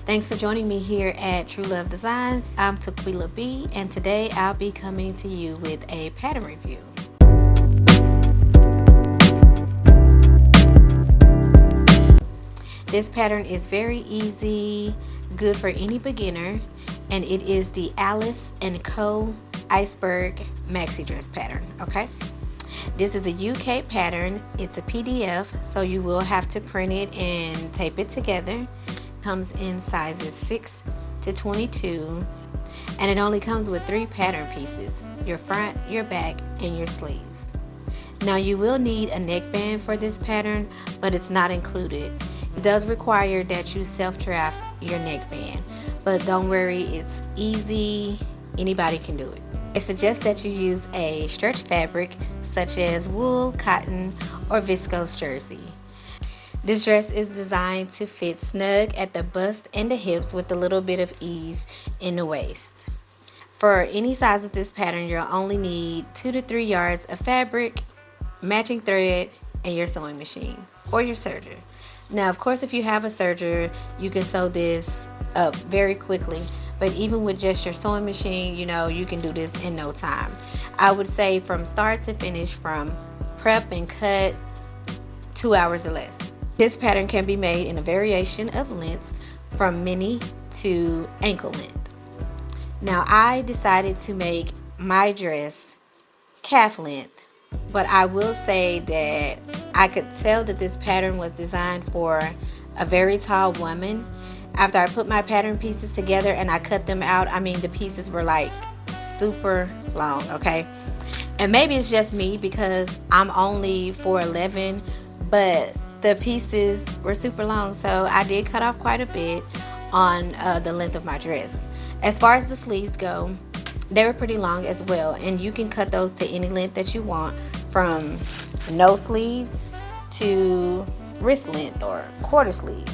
Thanks for joining me here at TruLuv Designz. I'm Tequila B, and today I'll be coming to you with a pattern review. This pattern is very easy, good for any beginner, and it is the Alice&Co Iceberg Maxi Dress pattern, okay? This is a UK pattern. It's a PDF, so you will have to print it and tape it together. Comes in sizes 6 to 22, and it only comes with 3 pattern pieces: your front, your back, and your sleeves. Now you will need a neckband for this pattern, but it's not included. It does require that you self-draft your neckband, but don't worry, it's easy. Anybody can do it. I suggest that you use a stretch fabric such as wool, cotton, or viscose jersey. This dress is designed to fit snug at the bust and the hips with a little bit of ease in the waist. For any size of this pattern, you'll only need 2 to 3 yards of fabric, matching thread, and your sewing machine or your serger. Now, of course, if you have a serger, you can sew this up very quickly, but even with just your sewing machine, you can do this in no time. I would say from start to finish, from prep and cut, 2 hours or less. This pattern can be made in a variation of lengths from mini to ankle length. Now, I decided to make my dress calf length, but I will say that I could tell that this pattern was designed for a very tall woman. After I put my pattern pieces together and I cut them out, the pieces were like super long, okay? And maybe it's just me because I'm only 4'11", but the pieces were super long, so I did cut off quite a bit on the length of my dress. As far as the sleeves go, they were pretty long as well, and you can cut those to any length that you want, from no sleeves to wrist length or quarter sleeve.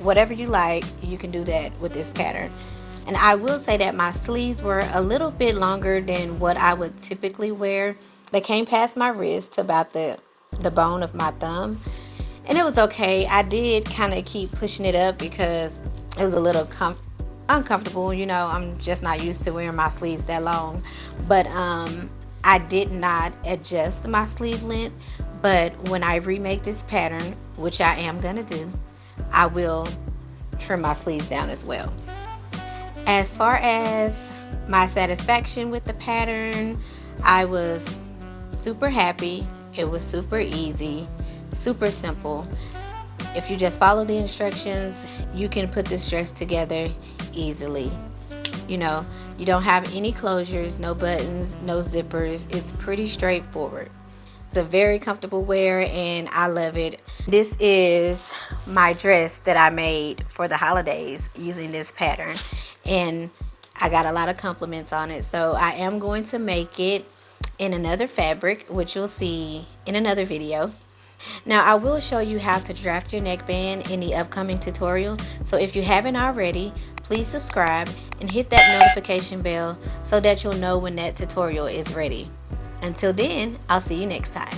Whatever you like, you can do that with this pattern. And I will say that my sleeves were a little bit longer than what I would typically wear. They came past my wrist to about the bone of my thumb. And it was okay. I did kind of keep pushing it up because it was a little uncomfortable. I'm just not used to wearing my sleeves that long. But I did not adjust my sleeve length. But when I remake this pattern, which I am going to do, I will trim my sleeves down as well. As far as my satisfaction with the pattern, I was super happy. It was super easy. Super simple. If you just follow the instructions, you can put this dress together easily. You don't have any closures, no buttons, no zippers. It's pretty straightforward. It's a very comfortable wear and I love it. This is my dress that I made for the holidays using this pattern, and I got a lot of compliments on it. So I am going to make it in another fabric, which you'll see in another video. Now, I will show you how to draft your neckband in the upcoming tutorial. So if you haven't already, please subscribe and hit that notification bell so that you'll know when that tutorial is ready. Until then, I'll see you next time.